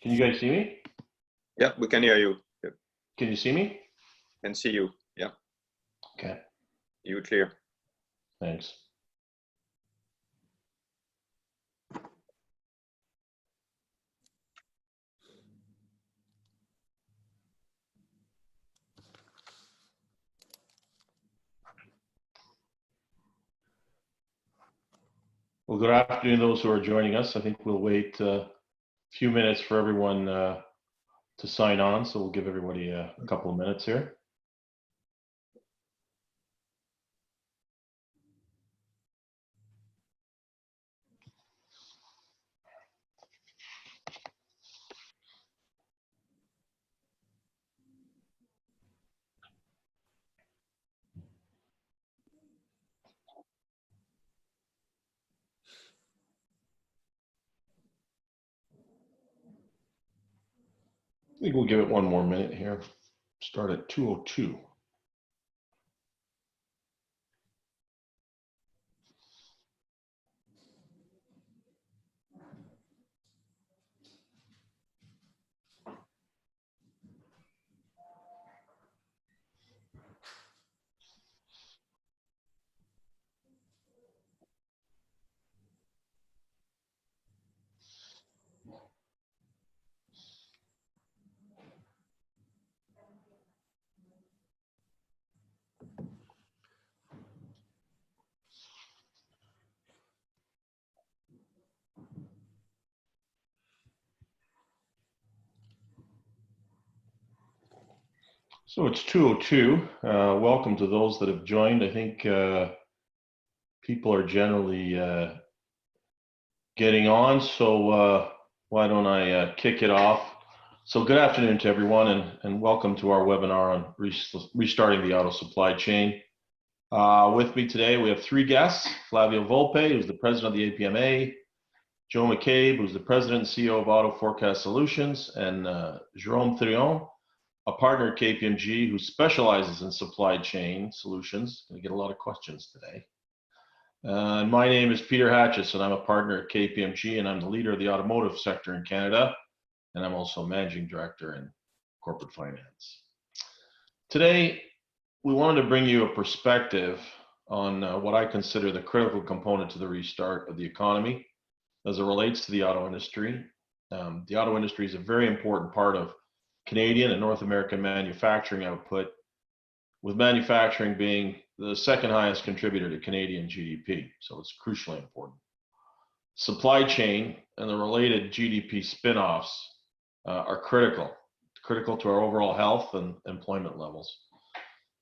Can you guys see me? Yeah, we can hear you. Yeah. Can you see me? Can see you. Yeah. Okay. You clear. Thanks. Well, good afternoon, those who are joining us. I think we'll wait a few minutes for everyone to sign on, so we'll give everybody a couple of minutes here. I think we'll give it one more minute here. Start at 2:02. So it's 2:02. Welcome to those that have joined. I think people are generally getting on, so why don't I kick it off. So good afternoon to everyone, and welcome to our webinar on restarting the auto supply chain. With me today, we have three guests: Flavio Volpe, who's the president of the APMA, Joe McCabe, who's the president and CEO of AutoForecast Solutions, and Jérôme Thirion, a partner at KPMG who specializes in supply chain solutions. Gonna get a lot of questions today. My name is Peter Hatges, and I'm a partner at KPMG, and I'm the leader of the automotive sector in Canada, and I'm also managing director in corporate finance. Today, we wanted to bring you a perspective on what I consider the critical component to the restart of the economy as it relates to the auto industry. The auto industry is a very important part of Canadian and North American manufacturing output, with manufacturing being the second highest contributor to Canadian GDP, so it's crucially important. Supply chain and the related GDP spin-offs are critical to our overall health and employment levels.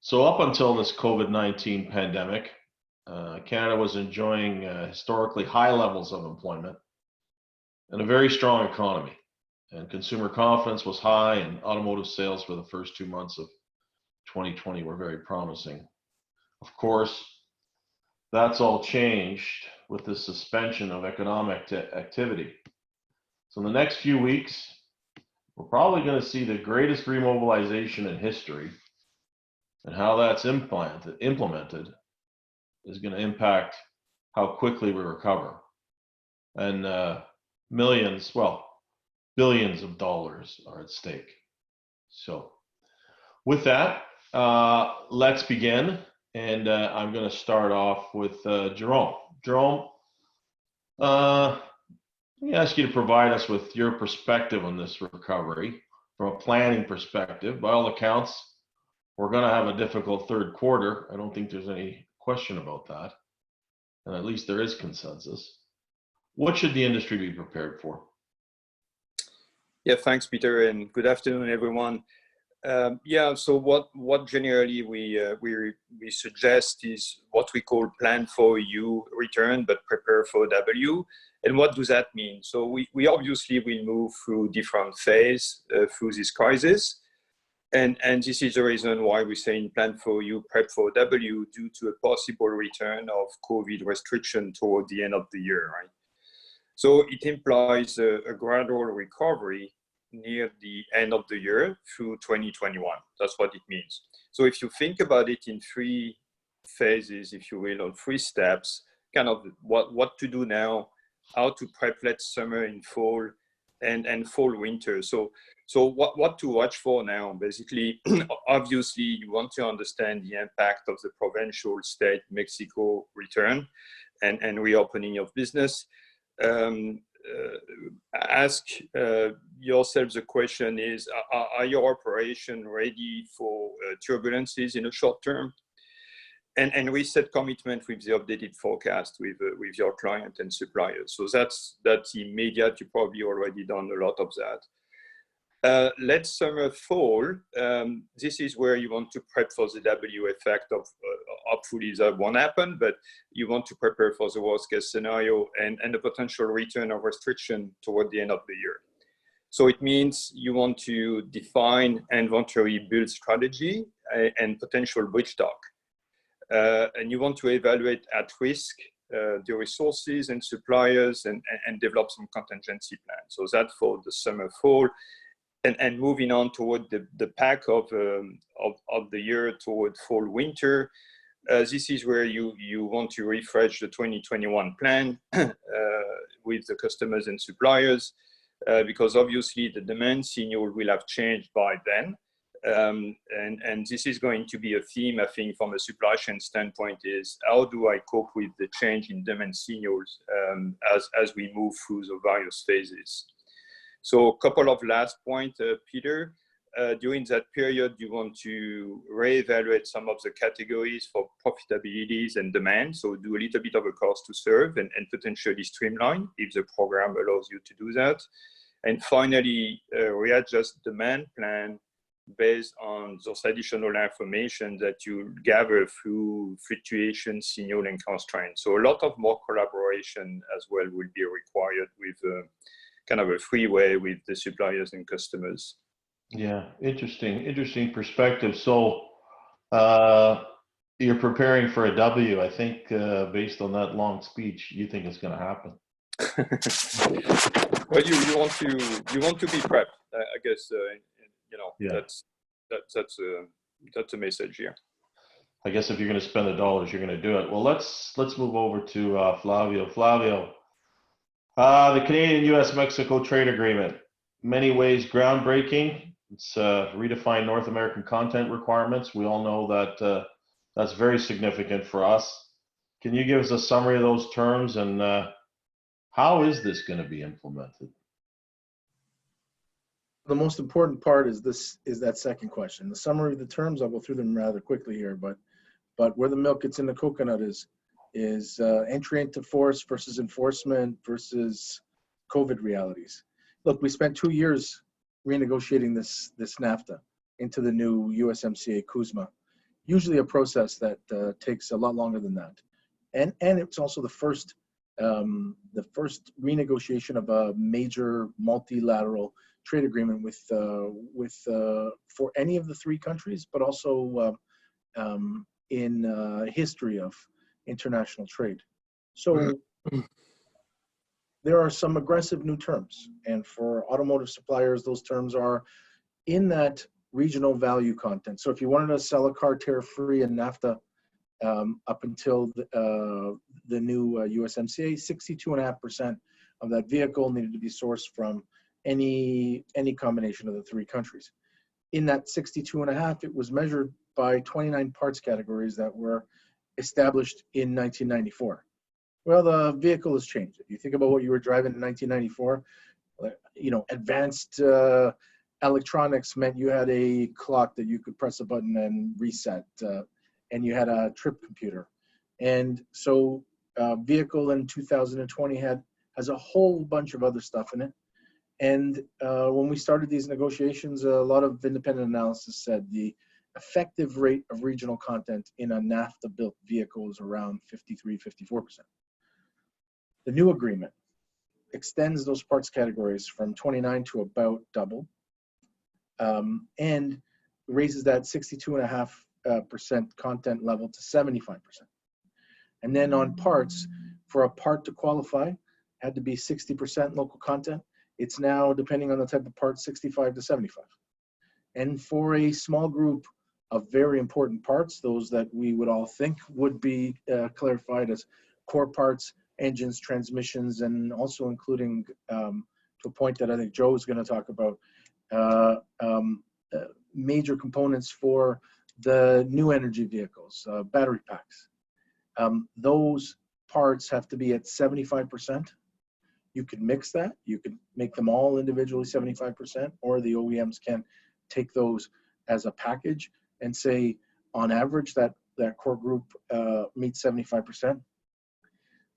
So up until this COVID-19 pandemic, Canada was enjoying historically high levels of employment and a very strong economy. And consumer confidence was high, and automotive sales for the first 2 months of 2020 were very promising. Of course, that's all changed with the suspension of economic activity. So in the next few weeks, we're probably going to see the greatest remobilization in history, and how that's implemented is going to impact how quickly we recover. And billions of dollars are at stake. So with that, let's begin. And I'm going to start off with Jérôme. Jérôme, let me ask you to provide us with your perspective on this recovery from a planning perspective. By all accounts, we're going to have a difficult third quarter. I don't think there's any question about that. And at least there is consensus. What should the industry be prepared for? Yeah, thanks, Peter, and good afternoon, everyone. So what generally we suggest is what we call plan for U return, but prepare for W. And what does that mean? So we obviously will move through different phases through this crisis. And this is the reason why we say in plan for U, prep for W, due to a possible return of COVID restriction toward the end of the year, right? So it implies a gradual recovery near the end of the year through 2021. That's what it means. So if you think about it in three phases, if you will, or three steps, kind of what to do now, how to prep late summer and fall, and fall winter. So what to watch for now? Basically, obviously, you want to understand the impact of the provincial, state, Mexico return and reopening of business. Ask yourself the question is, are your operation ready for turbulences in the short term? And reset commitment with the updated forecast with your client and suppliers. So that's immediate. You probably already done a lot of that. Late summer, fall, this is where you want to prep for the W effect of, hopefully that won't happen, but you want to prepare for the worst case scenario and the potential return of restriction toward the end of the year. So it means you want to define inventory build strategy and potential bridge stock. And you want to evaluate at risk the resources and suppliers and develop some contingency plans. So that for the summer, fall. And moving on toward the pack of the year toward fall, winter, this is where you want to refresh the 2021 plan with the customers and suppliers, because obviously the demand signal will have changed by then. And this is going to be a theme, I think, from a supply chain standpoint, is how do I cope with the change in demand signals as we move through the various phases. So a couple of last points, Peter. During that period, you want to reevaluate some of the categories for profitabilities and demand. So do a little bit of a cost to serve and potentially streamline if the program allows you to do that. And finally, readjust demand plan based on those additional information that you gather through fluctuation, signal, and constraints. So a lot of more collaboration as well will be required with kind of a freeway with the suppliers and customers. Yeah, interesting perspective. So you're preparing for a W. I think based on that long speech, you think it's going to happen. Well, you want to be prepped, I guess. Yeah. That's a message here. I guess if you're going to spend the dollars, you're going to do it. Well, let's move over to Flavio. Flavio, the Canadian-U.S.-Mexico trade agreement, many ways groundbreaking. It's redefined North American content requirements. We all know that that's very significant for us. Can you give us a summary of those terms and how is this going to be implemented? The most important part is that second question. The summary of the terms, I'll go through them rather quickly here, but where the milk gets in the coconut is entry into force versus enforcement versus COVID realities. Look, we spent 2 years renegotiating this NAFTA into the new USMCA CUSMA. Usually a process that takes a lot longer than that, and it's also the first renegotiation of a major multilateral trade agreement with for any of the 3 countries, but also in history of international trade. So there are some aggressive new terms, and for automotive suppliers, those terms are in that regional value content. So if you wanted to sell a car tariff-free in NAFTA up until the new USMCA, 62.5% of that vehicle needed to be sourced from any combination of the 3 countries. In that 62.5, it was measured by 29 parts categories that were established in 1994. Well, the vehicle has changed. If you think about what you were driving in 1994, advanced electronics meant you had a clock that you could press a button and reset, and you had a trip computer. And so vehicle in 2020 has a whole bunch of other stuff in it. And when we started these negotiations, a lot of independent analysis said the effective rate of regional content in a NAFTA-built vehicle is around 53-54%. The new agreement extends those parts categories from 29 to about double, and raises that 62.5% content level to 75%. And then on parts, for a part to qualify, had to be 60% local content. It's now, depending on the type of part, 65 to 75. And for a small group of very important parts, those that we would all think would be clarified as core parts, engines, transmissions, and also including to a point that I think Joe is going to talk about, major components for the new energy vehicles, battery packs. Those parts have to be at 75%. You can mix that. You can make them all individually 75%, or the OEMs can take those as a package and say, on average, that core group meets 75%.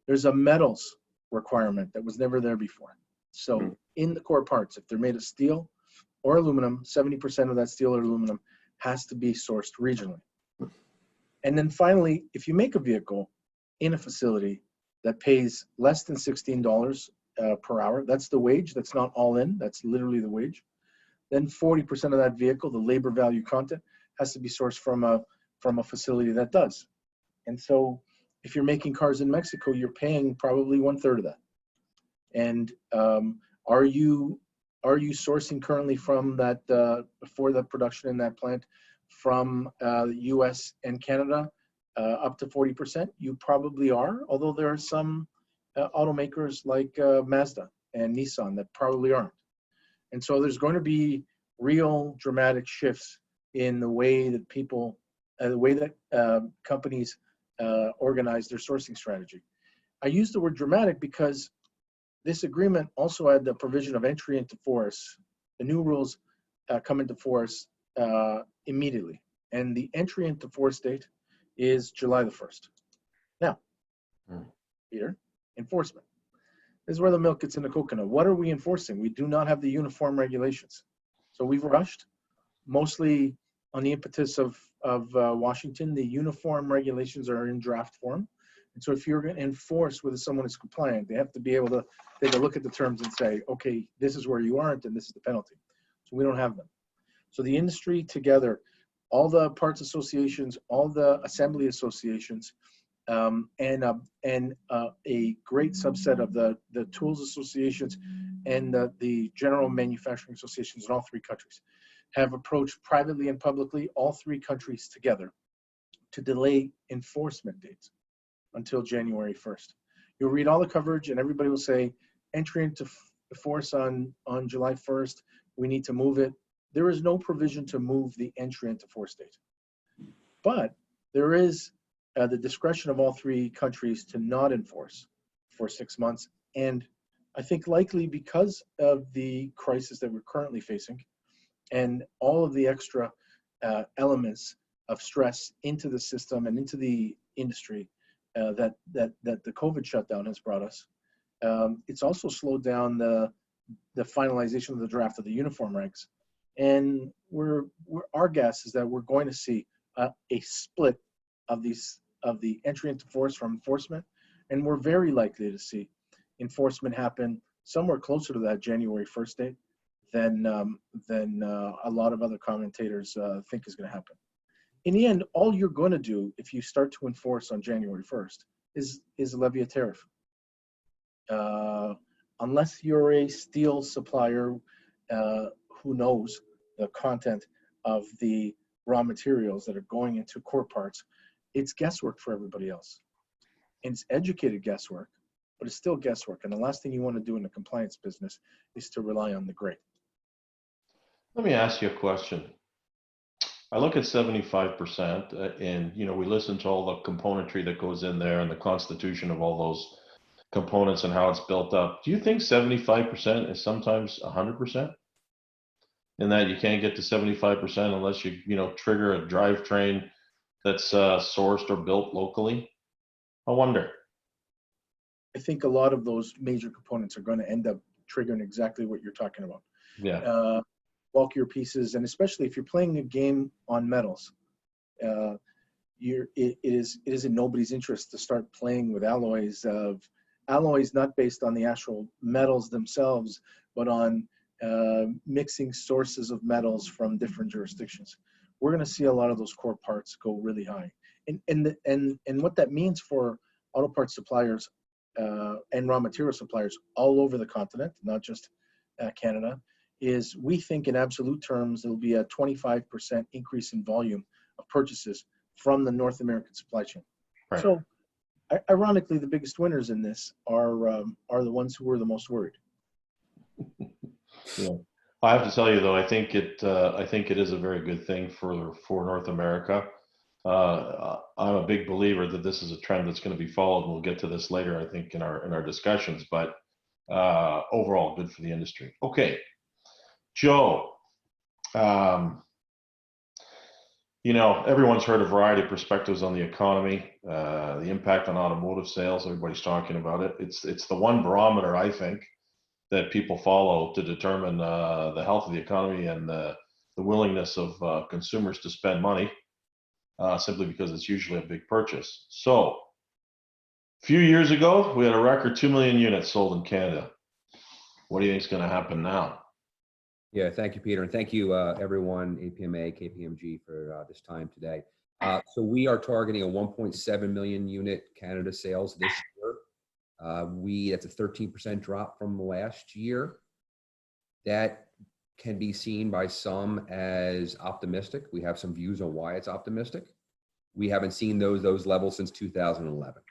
There's a metals requirement that was never there before. So in the core parts, if they're made of steel or aluminum, 70% of that steel or aluminum has to be sourced regionally. And then finally, if you make a vehicle in a facility that pays less than $16 per hour, that's the wage, that's not all in, that's literally the wage, then 40% of that vehicle, the labor value content, has to be sourced from a facility that does. And so if you're making cars in Mexico, you're paying probably 1/3 of that. And are you sourcing currently from that, for the production in that plant, from the US and Canada up to 40%? You probably are, although there are some automakers like Mazda and Nissan that probably aren't. And so there's going to be real dramatic shifts in the way that people, the way that companies organize their sourcing strategy. I use the word dramatic because this agreement also had the provision of entry into force. The new rules come into force immediately. And the entry into force date is July the 1st. Now, Peter, enforcement. This is where the milk gets in the coconut. What are we enforcing? We do not have the uniform regulations. So we've rushed, mostly on the impetus of Washington. The uniform regulations are in draft form. And so if you're going to enforce whether someone is compliant, they have to be able to take a look at the terms and say, okay, this is where you aren't and this is the penalty. So we don't have them. So the industry together, all the parts associations, all the assembly associations, and a great subset of the tools associations and the general manufacturing associations in all three countries have approached privately and publicly all three countries together to delay enforcement dates until January 1st. You'll read all the coverage and everybody will say, entry into force on July 1st, we need to move it. There is no provision to move the entry into force date. But there is the discretion of all three countries to not enforce for 6 months. And I think likely because of the crisis that we're currently facing and all of the extra elements of stress into the system and into the industry that the COVID shutdown has brought us, it's also slowed down the finalization of the draft of the uniform regs. And our guess is that we're going to see a split of the entry into force from enforcement, and we're very likely to see enforcement happen somewhere closer to that January 1st date than a lot of other commentators think is going to happen. In the end, all you're going to do if you start to enforce on January 1st is levy a tariff. Unless you're a steel supplier who knows the content of the raw materials that are going into core parts, it's guesswork for everybody else. And it's educated guesswork, but it's still guesswork. And the last thing you want to do in the compliance business is to rely on the gray. Let me ask you a question. I look at 75% and, we listen to all the componentry that goes in there and the constitution of all those components and how it's built up. Do you think 75% is sometimes 100%? In that you can't get to 75% unless you, trigger a drivetrain that's sourced or built locally? I wonder. I think a lot of those major components are going to end up triggering exactly what you're talking about. Yeah. Bulkier pieces, and especially if you're playing a game on metals, it is in nobody's interest to start playing with alloys not based on the actual metals themselves, but on mixing sources of metals from different jurisdictions. We're going to see a lot of those core parts go really high, and what that means for auto parts suppliers and raw material suppliers all over the continent, not just Canada, is we think in absolute terms there'll be a 25% increase in volume of purchases from the North American supply chain. Right. So, ironically, the biggest winners in this are the ones who were the most worried. Yeah. I have to tell you though, I think it is a very good thing for North America. I'm a big believer that this is a trend that's going to be followed, and we'll get to this later, I think, in our discussions. But overall, good for the industry. Okay, Joe. Um, everyone's heard a variety of perspectives on the economy, the impact on automotive sales. Everybody's talking about it. It's the one barometer, I think, that people follow to determine the health of the economy and the willingness of consumers to spend money, simply because it's usually a big purchase. So, a few years ago, we had a record 2 million units sold in Canada. What do you think is going to happen now? Yeah, thank you, Peter. And thank you, everyone, APMA, KPMG, for this time today. So we are targeting a 1.7 million unit Canada sales this year. That's a 13% drop from last year. That can be seen by some as optimistic. We have some views on why it's optimistic. We haven't seen those levels since 2011.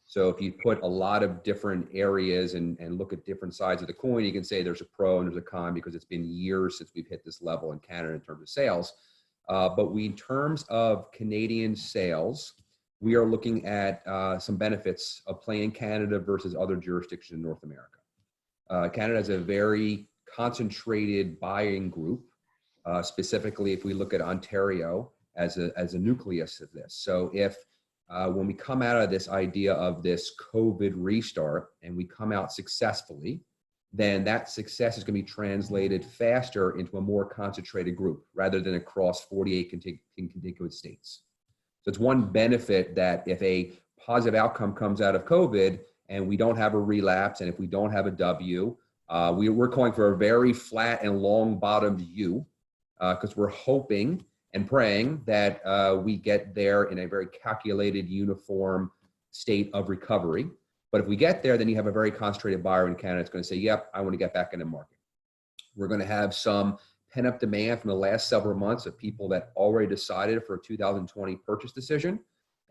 So if you put a lot of different areas and look at different sides of the coin, you can say there's a pro and there's a con, because it's been years since we've hit this level in Canada in terms of sales. But in terms of Canadian sales, we are looking at some benefits of playing in Canada versus other jurisdictions in North America. Canada has a very concentrated buying group, specifically if we look at Ontario as a nucleus of this. So if when we come out of this idea of this COVID restart and we come out successfully, then that success is going to be translated faster into a more concentrated group rather than across 48 contiguous states. So it's one benefit, that if a positive outcome comes out of COVID and we don't have a relapse, and if we don't have a W, we're calling for a very flat and long bottomed U, because we're hoping and praying that we get there in a very calculated, uniform state of recovery. But if we get there, then you have a very concentrated buyer in Canada that's going to say, yep, I want to get back in the market. We're going to have some pent-up demand from the last several months of people that already decided for a 2020 purchase decision,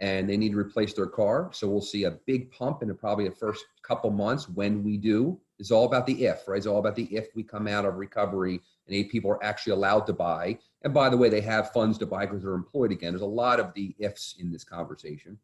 and they need to replace their car. So we'll see a big pump in probably the first couple months when we do. It's all about the if, right? It's all about the if we come out of recovery and people are actually allowed to buy. And by the way, they have funds to buy because they're employed again. There's a lot of the ifs in this conversation.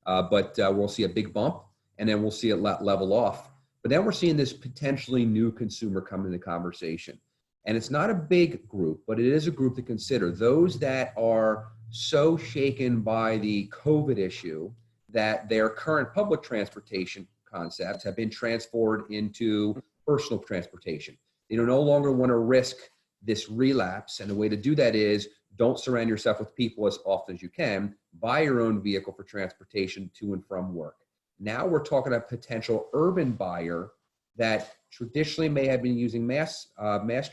But we'll see a big bump, and then we'll see it level off. But then we're seeing this potentially new consumer come into the conversation. And it's not a big group, but it is a group to consider. Those that are so shaken by the COVID issue that their current public transportation concepts have been transformed into personal transportation. They no longer want to risk this relapse. And the way to do that is don't surround yourself with people as often as you can. Buy your own vehicle for transportation to and from work. Now we're talking about a potential urban buyer that traditionally may have been using mass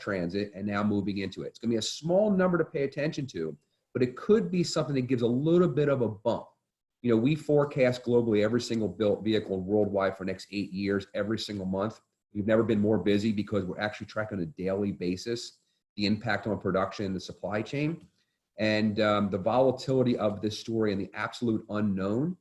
transit and now moving into it. It's going to be a small number to pay attention to, but it could be something that gives a little bit of a bump. You know, we forecast globally every single built vehicle worldwide for the next 8 years, every single month. We've never been more busy because we're actually tracking on a daily basis the impact on production and the supply chain. And the volatility of this story and the absolute unknown,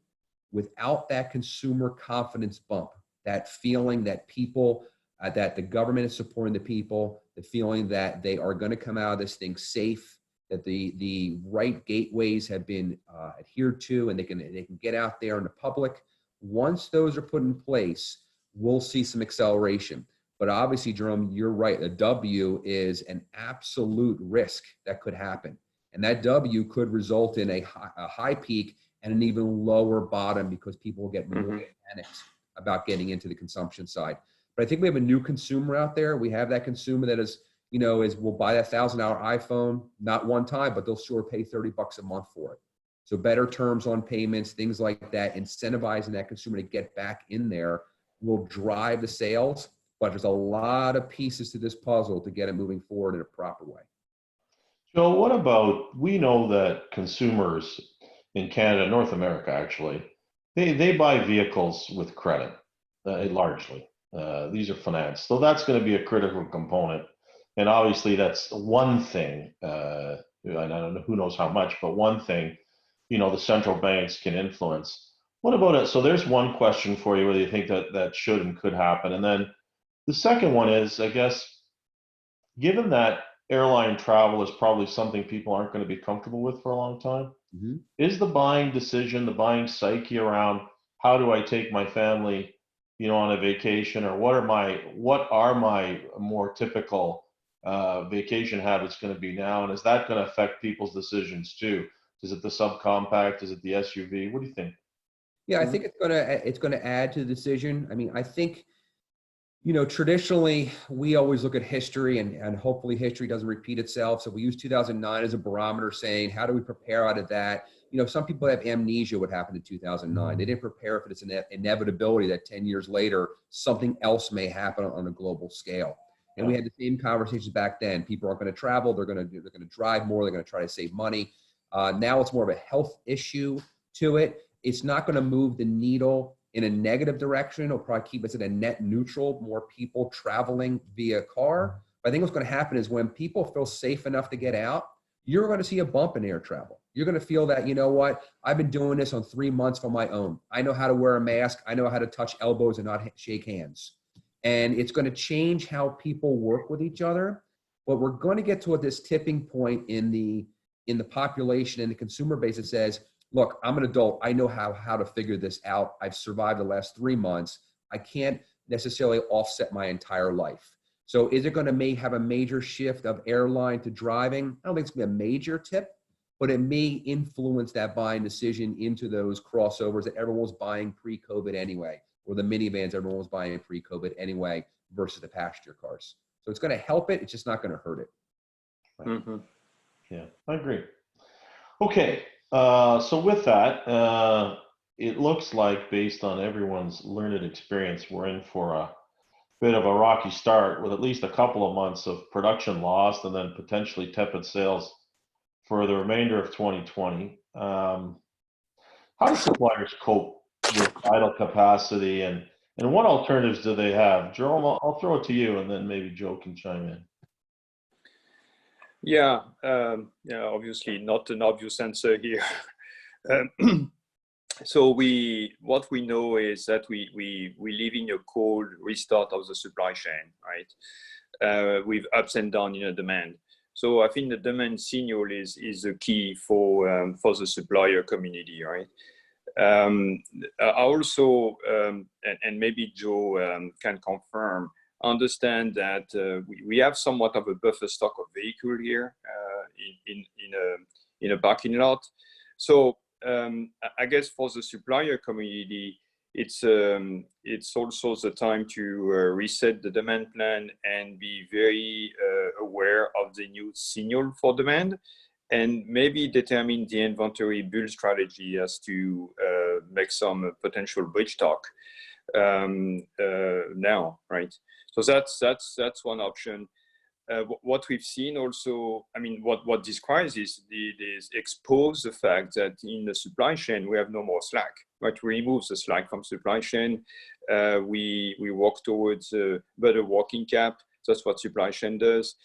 without that consumer confidence bump, that feeling that people, that the government is supporting the people, the feeling that they are going to come out of this thing safe, that the right gateways have been adhered to, and they can get out there in the public. Once those are put in place, we'll see some acceleration. But obviously, Jerome, you're right. A W is an absolute risk that could happen. And that W could result in a high peak and an even lower bottom because people will get more panicked about getting into the consumption side. But I think we have a new consumer out there. We have that consumer that is, will buy that $1,000 iPhone, not one time, but they'll sure pay $30 a month for it. So better terms on payments, things like that, incentivizing that consumer to get back in there will drive the sales. But there's a lot of pieces to this puzzle to get it moving forward in a proper way. Joe, what about, we know that consumers in Canada, North America actually, they buy vehicles with credit, largely. These are financed. So that's going to be a critical component. And obviously that's one thing, I don't know, who knows how much, but one thing, the central banks can influence. What about it? So there's one question for you, whether you think that should and could happen. And then the second one is, I guess, given that airline travel is probably something people aren't going to be comfortable with for a long time, is the buying decision, the buying psyche around how do I take my family, on a vacation, or what are my more typical vacation habits going to be now, and is that going to affect people's decisions too? Is it the subcompact? Is it the SUV? What do you think? Yeah, I think it's gonna add to the decision. I mean, I think, traditionally we always look at history, and hopefully history doesn't repeat itself. So we use 2009 as a barometer, saying how do we prepare out of that? Some people have amnesia what happened in 2009. They didn't prepare for this inevitability that 10 years later something else may happen on a global scale. And we had the same conversations back then. People aren't going to travel. They're going to drive more. They're going to try to save money. Now it's more of a health issue to it. It's not going to move the needle in a negative direction. It'll probably keep us at a net neutral, more people traveling via car. But I think what's going to happen is when people feel safe enough to get out, you're going to see a bump in air travel. You're going to feel that, what, I've been doing this on 3 months on my own. I know how to wear a mask. I know how to touch elbows and not shake hands. And it's going to change how people work with each other. But we're going to get to this tipping point in the population and the consumer base that says, look, I'm an adult. I know how to figure this out. I've survived the last 3 months. I can't necessarily offset my entire life. So is it going to have a major shift of airline to driving? I don't think it's going to be a major tip, but it may influence that buying decision into those crossovers that everyone was buying pre-COVID anyway, or the minivans everyone was buying pre-COVID anyway versus the passenger cars. So it's going to help it. It's just not going to hurt it. Right. Yeah, I agree. Okay. So with that, it looks like, based on everyone's learned experience, we're in for a bit of a rocky start with at least a couple of months of production lost and then potentially tepid sales for the remainder of 2020. How do suppliers cope with idle capacity, and what alternatives do they have? Jerome, I'll throw it to you, and then maybe Joe can chime in. Yeah, obviously not an obvious answer here. So what we know is that we live in a cold restart of the supply chain, right? With ups and downs in the demand. So I think the demand signal is the key for the supplier community, right? I also, and maybe Joe can confirm, understand that we have somewhat of a buffer stock of vehicle here in a parking lot. So I guess for the supplier community, it's also the time to reset the demand plan and be very aware of the new signal for demand, and maybe determine the inventory build strategy as to make some potential bridge stock now, right? So that's one option. What we've seen also, I mean, what describes is expose the fact that in the supply chain we have no more slack, right? We remove the slack from supply chain. We work towards a better working cap. That's what supply chain does.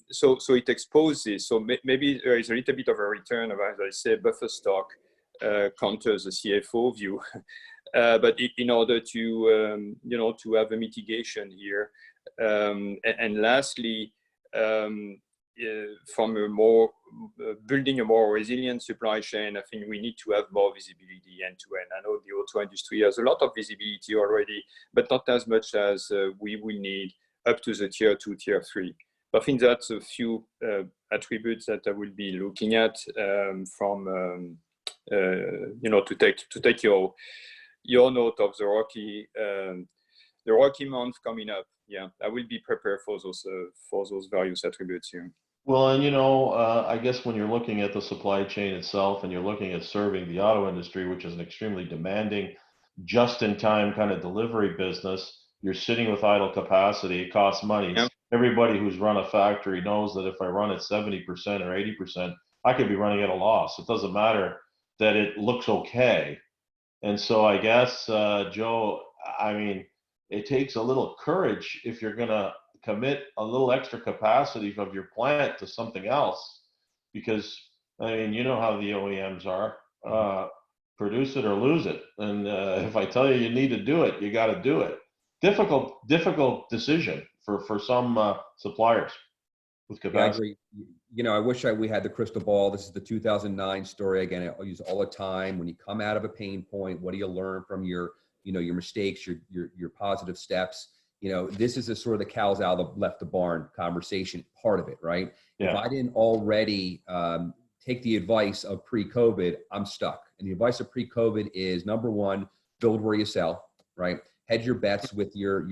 So it exposes. So maybe there is a little bit of a return of, as I say, buffer stock counters the CFO view. But in order to to have a mitigation here, and lastly, from a more building a more resilient supply chain, I think we need to have more visibility end to end. I know the auto industry has a lot of visibility already, but not as much as we will need up to the tier 2, tier 3. I think that's a few attributes that I will be looking at from to take your note of the rocky month coming up. Yeah, I will be prepared for those various attributes here. Well, and I guess when you're looking at the supply chain itself and you're looking at serving the auto industry, which is an extremely demanding, just-in-time kind of delivery business, you're sitting with idle capacity. It costs money. Yeah. Everybody who's run a factory knows that if I run at 70% or 80%, I could be running at a loss. It doesn't matter that it looks okay. And so I guess, Joe, I mean, it takes a little courage if you're going to commit a little extra capacity of your plant to something else, because, I mean, you know how the OEMs are, produce it or lose it. And if I tell you need to do it, you got to do it. Difficult decision for some suppliers with Yeah, I capacity. agree. You know, I wish we had the crystal ball. This is the 2009 story. Again, I use it all the time. When you come out of a pain point, what do you learn from your, you know, your mistakes, your positive steps? You know, this is a sort of the cows out of left the barn conversation part of it, right? If Yeah. I didn't already take the advice of pre-COVID, I'm stuck. And the advice of pre-COVID is, number one, build where you sell, right? Hedge your bets with your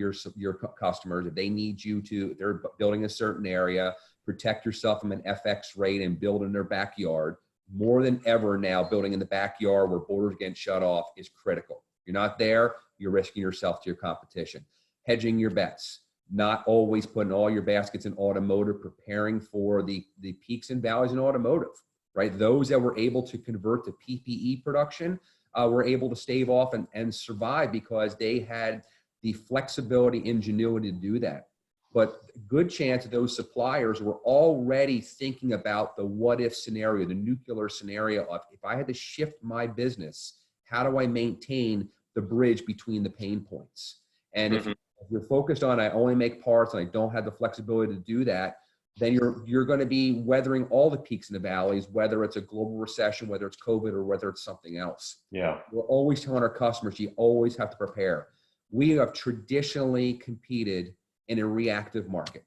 customers. If they need you to, they're building a certain area, protect yourself from an FX rate and build in their backyard. More than ever now, building in the backyard where borders get shut off is critical. If you're not there, you're risking yourself to your competition. Hedging your bets, not always putting all your baskets in automotive, preparing for the peaks and valleys in automotive, right? Those that were able to convert to PPE production were able to stave off and survive because they had the flexibility, ingenuity to do that. But good chance that those suppliers were already thinking about the what if scenario, the nuclear scenario of, if I had to shift my business, how do I maintain the bridge between the pain points? And if you're focused on, I only make parts and I don't have the flexibility to do that, then you're going to be weathering all the peaks and the valleys, whether it's a global recession, whether it's COVID, or whether it's something else. Yeah. We're always telling our customers, you always have to prepare. We have traditionally competed in a reactive market.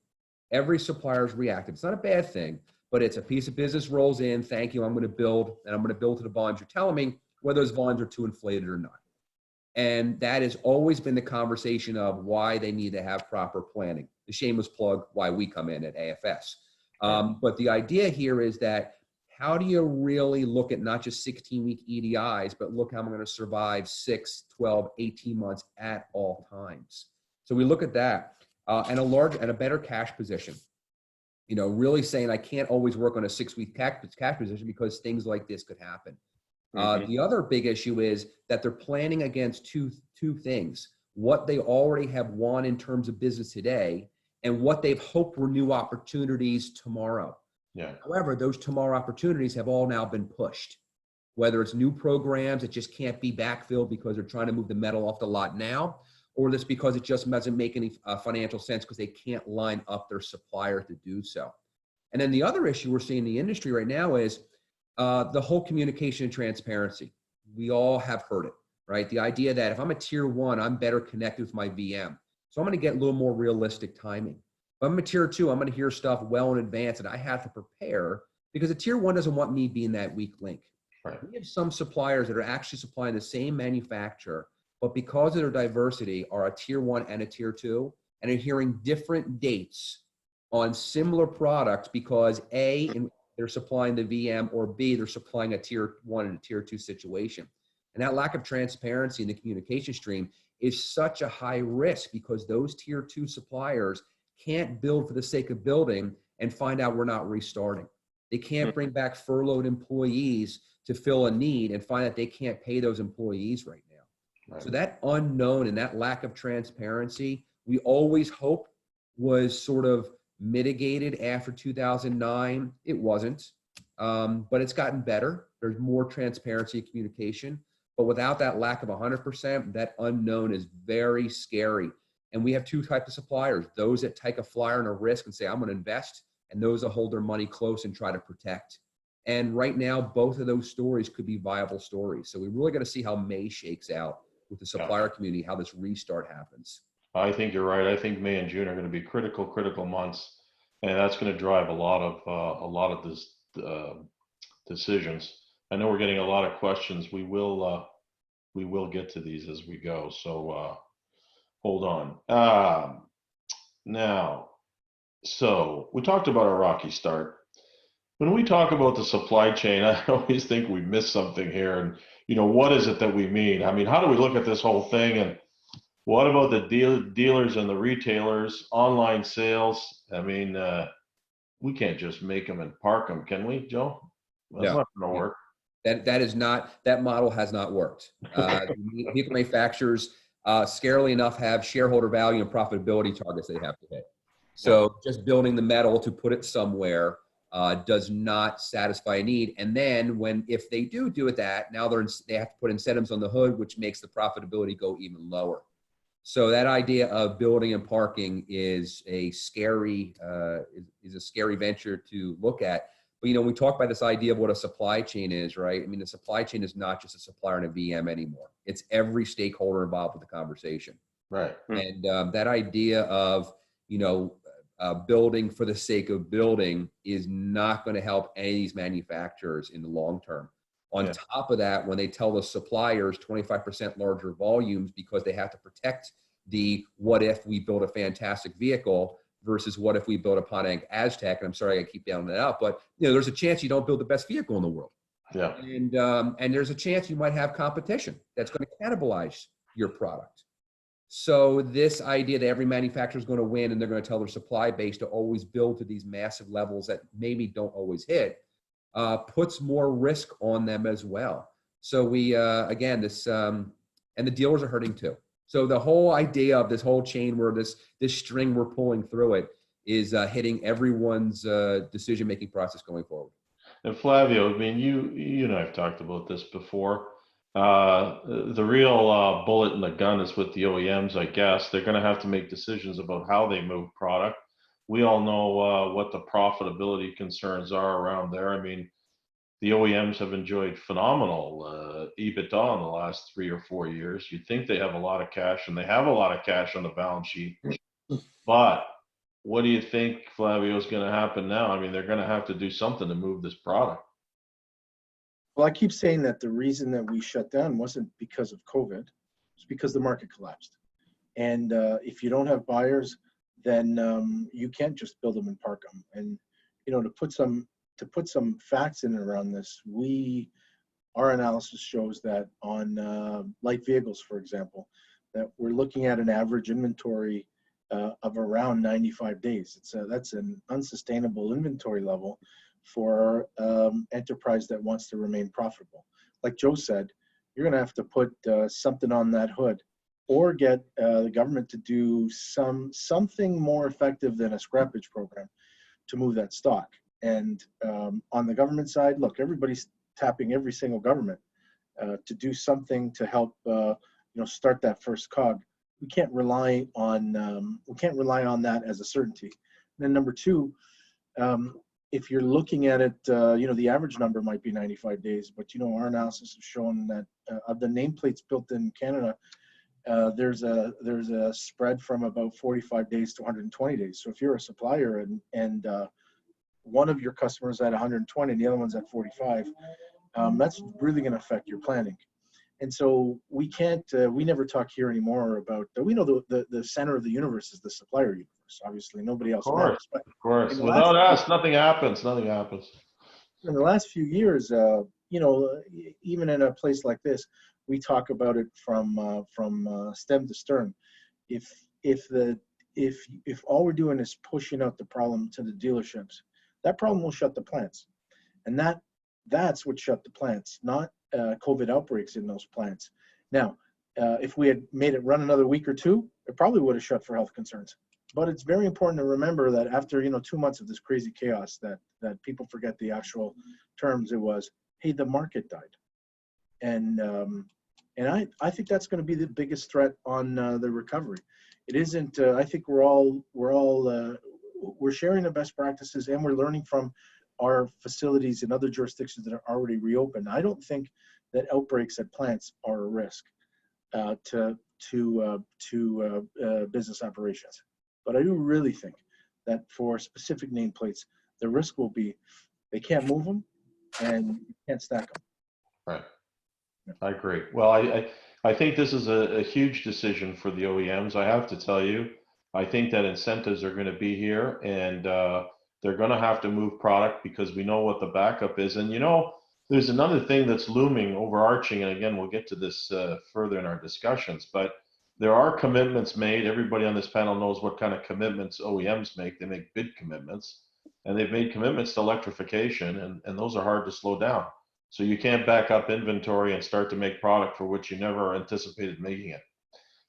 Every supplier is reactive. It's not a bad thing, but it's a piece of business rolls in. Thank you. I'm going to build, and I'm going to build to the volumes you're telling me, whether those volumes are too inflated or not. And that has always been the conversation of why they need to have proper planning. The shameless plug, why we come in at AFS. But the idea here is that how do you really look at not just 16-week EDIs, but look how I'm going to survive 6, 12, 18 months at all times. So we look at that. And a better cash position, you know, really saying I can't always work on a 6-week cash position because things like this could happen. The other big issue is that they're planning against two things: what they already have won in terms of business today, and what they've hoped were new opportunities tomorrow. Yeah. However, those tomorrow opportunities have all now been pushed. Whether it's new programs that just can't be backfilled because they're trying to move the metal off the lot now, or that's because it just doesn't make any financial sense because they can't line up their supplier to do so. And then the other issue we're seeing in the industry right now is the whole communication and transparency. We all have heard it, right? The idea that if I'm a tier one, I'm better connected with my VM. So I'm going to get a little more realistic timing. If I'm a tier two, I'm going to hear stuff well in advance and I have to prepare because a tier one doesn't want me being that weak link. Right. We have some suppliers that are actually supplying the same manufacturer, but because of their diversity are a tier one and a tier two, and are hearing different dates on similar products because A, they're supplying the VM, or B, they're supplying a tier one and a tier two situation. And that lack of transparency in the communication stream is such a high risk because those tier two suppliers can't build for the sake of building and find out we're not restarting. They can't bring back furloughed employees to fill a need and find that they can't pay those employees right now. Right. So that unknown and that lack of transparency, we always hope was sort of mitigated after 2009. It wasn't, but it's gotten better. There's more transparency and communication, but without that lack of 100%, that unknown is very scary. And we have two types of suppliers: those that take a flyer and a risk and say, I'm going to invest, and those that hold their money close and try to protect. And right now, both of those stories could be viable stories. So we really got to see how May shakes out with the supplier community, how this restart happens. I think you're right. I think May and June are going to be critical months, and that's going to drive a lot of this decisions. I know we're getting a lot of questions. We will get to these as we go. So hold on. Now, so we talked about a rocky start. When we talk about the supply chain, I always think we miss something here. And you know, what is it that we mean? I mean, how do we look at this whole thing? And what about the dealers and the retailers, online sales? I mean, we can't just make them and park them, can we, Joe? That's not going to work. That model has not worked. Vehicle manufacturers, scarily enough, have shareholder value and profitability targets they have to hit. So just building the metal to put it somewhere does not satisfy a need. And then if they do it that, now they have to put incentives on the hood, which makes the profitability go even lower. So that idea of building and parking is a scary venture to look at. But, you know, we talk about this idea of what a supply chain is, right? I mean, the supply chain is not just a supplier and a VM anymore. It's every stakeholder involved with the conversation. Right. And that idea of, you know, building for the sake of building is not going to help any of these manufacturers in the long term. On top of that, when they tell the suppliers 25% larger volumes because they have to protect the what if we build a fantastic vehicle versus what if we build a Pontiac Aztec, and I'm sorry I keep down that out, but you know, there's a chance you don't build the best vehicle in the world. Yeah. And there's a chance you might have competition that's going to cannibalize your product. So this idea that every manufacturer is going to win and they're going to tell their supply base to always build to these massive levels that maybe don't always hit, puts more risk on them as well. So we, again, this, and the dealers are hurting too. So the whole idea of this whole chain where this string we're pulling through it is hitting everyone's decision-making process going forward. And Flavio, I mean, you and I have talked about this before. The real bullet in the gun is with the OEMs, I guess. They're going to have to make decisions about how they move product. We all know what the profitability concerns are around there. I mean, the OEMs have enjoyed phenomenal EBITDA in the last 3 or 4 years. You'd think they have a lot of cash, and they have a lot of cash on the balance sheet. But what do you think, Flavio, is going to happen now? I mean, they're going to have to do something to move this product. Well, I keep saying that the reason that we shut down wasn't because of COVID, it's because the market collapsed. And if you don't have buyers, then you can't just build them and park them. And, you know, to put some facts in and around this, our analysis shows that on light vehicles, for example, that we're looking at an average inventory of around 95 days. That's an unsustainable inventory level for enterprise that wants to remain profitable. Like Joe said, you're going to have to put something on that hood, or get the government to do something more effective than a scrappage program to move that stock. And on the government side, look, everybody's tapping every single government to do something to help start that first cog. We can't rely on that as a certainty. And then number two, if you're looking at it, the average number might be 95 days, but our analysis has shown that of the nameplates built in Canada, there's a spread from about 45 days to 120 days. So if you're a supplier and one of your customers at 120 and the other one's at 45, that's really going to affect your planning. And so we never talk here anymore about, we know the center of the universe is the supplier universe. Obviously, nobody else matters. But of course. Without us, nothing happens. Nothing happens. In the last few years, even in a place like this, we talk about it from stem to stern. If all we're doing is pushing out the problem to the dealerships, that problem will shut the plants, and that's what shut the plants, not COVID outbreaks in those plants. Now, if we had made it run another week or two, it probably would have shut for health concerns. But it's very important to remember that after 2 months of this crazy chaos, that people forget the actual terms. It was, hey, the market died, and I think that's going to be the biggest threat on the recovery. It isn't. I think we're sharing the best practices, and we're learning from our facilities in other jurisdictions that are already reopened. I don't think that outbreaks at plants are a risk to business operations. But I do really think that for specific nameplates, the risk will be they can't move them and you can't stack them. Right. I agree. Well, I think this is a huge decision for the OEMs. I have to tell you, I think that incentives are going to be here, and they're going to have to move product because we know what the backup is. And there's another thing that's looming, overarching, and again, we'll get to this further in our discussions, but there are commitments made. Everybody on this panel knows what kind of commitments OEMs make. They make bid commitments, and they've made commitments to electrification, and those are hard to slow down. So you can't back up inventory and start to make product for which you never anticipated making it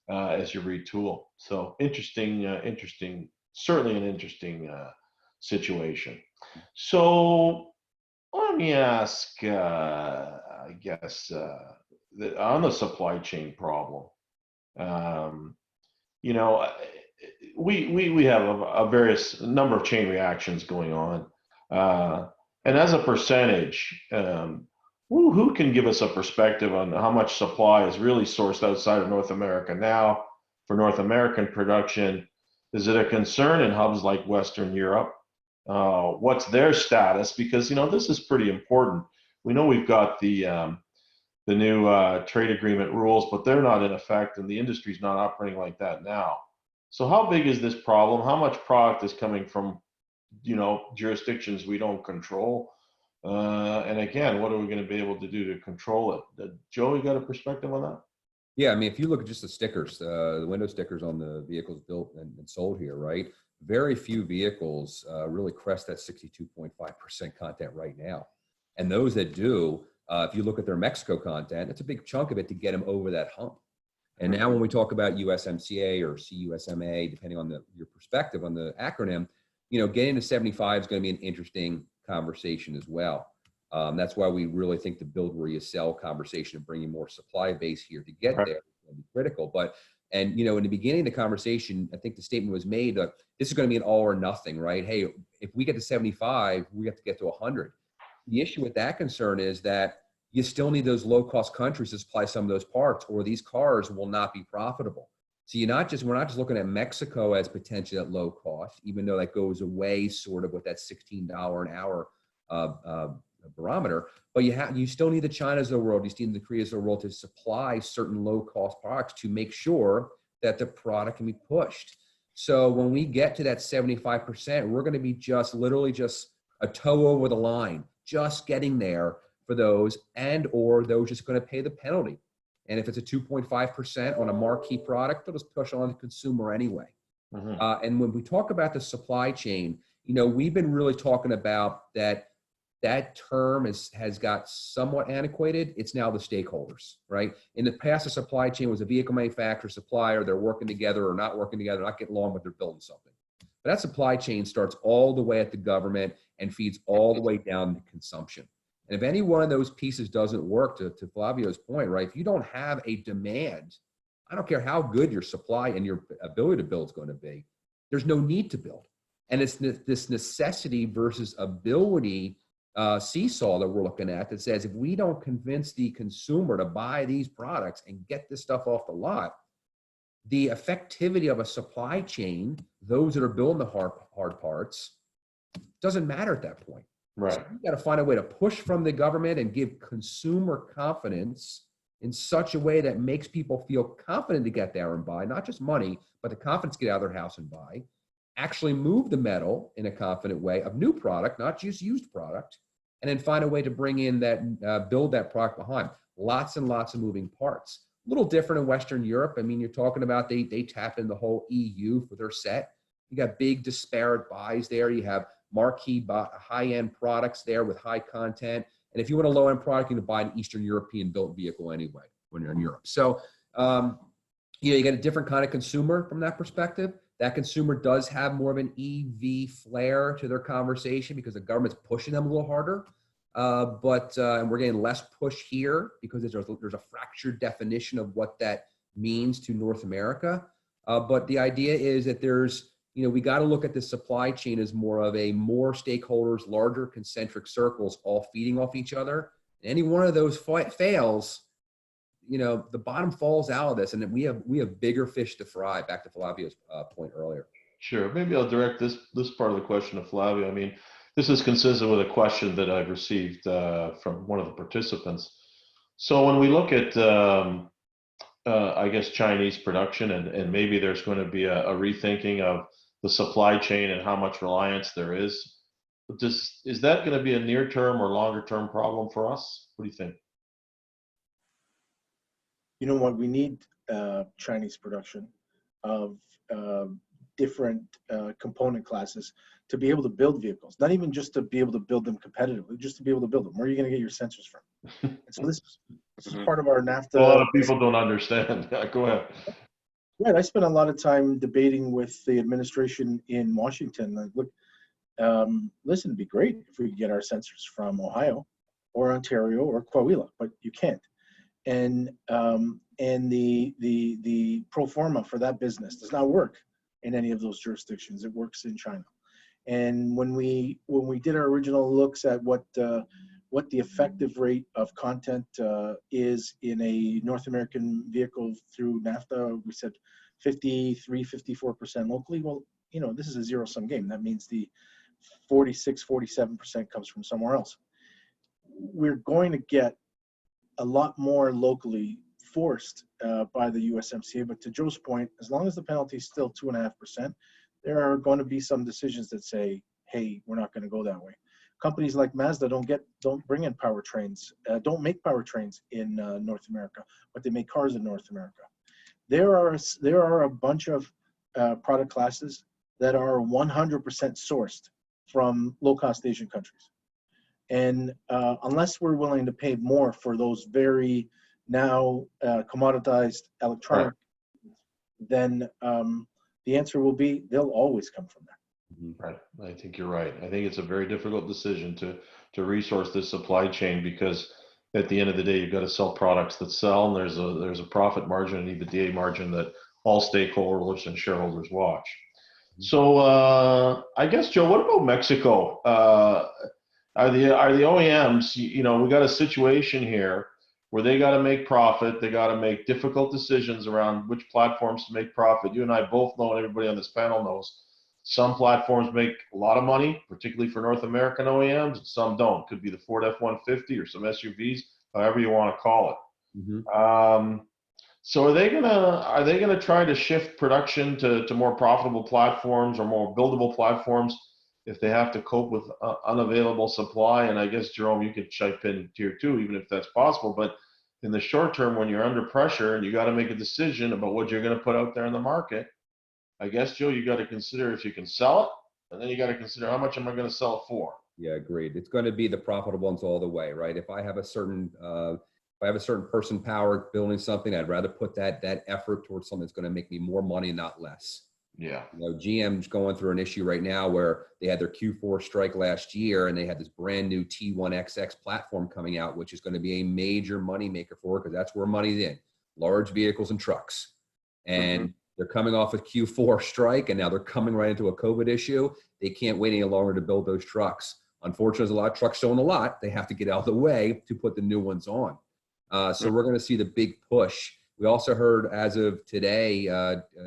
as you retool. So interesting, certainly an interesting situation. So let me ask, I guess, on the supply chain problem, you know, we have a various number of chain reactions going on. And as a percentage, who can give us a perspective on how much supply is really sourced outside of North America now for North American production? Is it a concern in hubs like Western Europe? What's their status? Because, you know, this is pretty important. We know we've got the new trade agreement rules, but they're not in effect, and the industry's not operating like that now. So how big is this problem? How much product is coming from, you know, jurisdictions we don't control? And again, what are we going to be able to do to control it? Joe, you got a perspective on that? Yeah, I mean, if you look at just the stickers, the window stickers on the vehicles built and sold here, right? Very few vehicles really crest that 62.5% content right now. And those that do, if you look at their Mexico content, it's a big chunk of it to get them over that hump. And now when we talk about USMCA or CUSMA, depending on your perspective on the acronym, you know, getting to 75 is going to be an interesting conversation as well. That's why we really think the build where you sell conversation and bringing more supply base here to get there is going to be critical. But, and, you know, in the beginning of the conversation, I think the statement was made that this is going to be an all or nothing, right? Hey, if we get to 75, we have to get to 100. The issue with that concern is that you still need those low-cost countries to supply some of those parts, or these cars will not be profitable. So we're not just looking at Mexico as potentially at low cost, even though that goes away sort of with that $16 an hour barometer. But you still need the Chinas of the world, you still need the Koreas of the world to supply certain low-cost products to make sure that the product can be pushed. So when we get to that 75%, we're going to be literally just a toe over the line, just getting there for those, and or those just going to pay the penalty. And if it's a 2.5% on a marquee product, they'll just push on the consumer anyway. Mm-hmm. And when we talk about the supply chain, you know, we've been really talking about that term has got somewhat antiquated. It's now the stakeholders, right? In the past, the supply chain was a vehicle manufacturer, supplier, they're working together or not working together, not getting along, but they're building something. But that supply chain starts all the way at the government and feeds all the way down to consumption. And if any one of those pieces doesn't work, to Flavio's point, right? If you don't have a demand, I don't care how good your supply and your ability to build is going to be, there's no need to build. And it's this necessity versus ability seesaw that we're looking at that says, if we don't convince the consumer to buy these products and get this stuff off the lot, the effectivity of a supply chain, those that are building the hard parts, doesn't matter at that point. Right. So you got to find a way to push from the government and give consumer confidence in such a way that makes people feel confident to get there and buy, not just money, but the confidence to get out of their house and buy, actually move the metal in a confident way of new product, not just used product, and then find a way to bring in that, build that product behind. Lots and lots of moving parts. A little different in Western Europe. I mean, you're talking about they tap in the whole EU for their set. You got big disparate buys there. You have marquee high-end products there with high content. And if you want a low-end product, you can buy an Eastern European built vehicle anyway when you're in Europe. So, you get a different kind of consumer from that perspective. That consumer does have more of an EV flair to their conversation because the government's pushing them a little harder. And we're getting less push here because there's a fractured definition of what that means to North America. But the idea is that we got to look at the supply chain as more stakeholders, larger concentric circles, all feeding off each other. Any one of those fails, the bottom falls out of this, and we have bigger fish to fry. Back to Flavio's point earlier. Sure. Maybe I'll direct this part of the question to Flavio. I mean, this is consistent with a question that I've received from one of the participants. So when we look at, I guess, Chinese production, and maybe there's going to be a rethinking of the supply chain and how much reliance there is. But is that going to be a near-term or longer-term problem for us? What do you think? You know what? We need Chinese production of different component classes to be able to build vehicles. Not even just to be able to build them competitively, just to be able to build them. Where are you going to get your sensors from? And so this is part of our NAFTA. A lot of people don't understand. Go ahead. Right. I spent a lot of time debating with the administration in Washington. Like, look, listen, it'd be great if we could get our sensors from Ohio or Ontario or Coahuila, but you can't. and the pro forma for that business does not work in any of those jurisdictions. It works in China. And when we did our original looks at what the effective rate of content is in a North American vehicle through NAFTA, we said 53-54% locally. Well, you know, this is a zero-sum game. That means the 46-47% comes from somewhere else. We're going to get a lot more locally forced by the USMCA. But to Joe's point, as long as the penalty is still 2.5%, there are going to be some decisions that say, hey, we're not going to go that way. Companies like Mazda don't bring in powertrains, don't make powertrains in North America, but they make cars in North America. There are a bunch of product classes that are 100% sourced from low-cost Asian countries. And unless we're willing to pay more for those very now commoditized electronic, then the answer will be they'll always come from there. Right. I think you're right. I think it's a very difficult decision to resource this supply chain, because at the end of the day, you've got to sell products that sell, and there's a profit margin and EBITDA margin that all stakeholders and shareholders watch. So I guess, Joe, what about Mexico? Are the OEMs, you know, we got a situation here where they got to make profit. They got to make difficult decisions around which platforms to make profit. You and I both know, and everybody on this panel knows, some platforms make a lot of money, particularly for North American OEMs, and some don't. Could be the Ford F-150 or some SUVs, however you want to call it. Mm-hmm. So are they gonna try to shift production to more profitable platforms or more buildable platforms if they have to cope with unavailable supply? And I guess, Jerome, you could chime in here too, even if that's possible. But in the short term, when you're under pressure and you got to make a decision about what you're going to put out there in the market, I guess, Joe, you got to consider if you can sell it, and then you got to consider how much am I going to sell it for. Yeah, agreed. It's going to be the profitable ones all the way, right? If I have a certain person power building something, I'd rather put that effort towards something that's going to make me more money, not less. Yeah. You know, GM's going through an issue right now where they had their Q4 strike last year, and they had this brand new T1XX platform coming out, which is going to be a major moneymaker for it, because that's where money's in, large vehicles and trucks. And they're coming off a Q4 strike, and now they're coming right into a COVID issue. They can't wait any longer to build those trucks. Unfortunately, there's a lot of trucks still in the lot. They have to get out of the way to put the new ones on. So we're going to see the big push. We also heard as of today,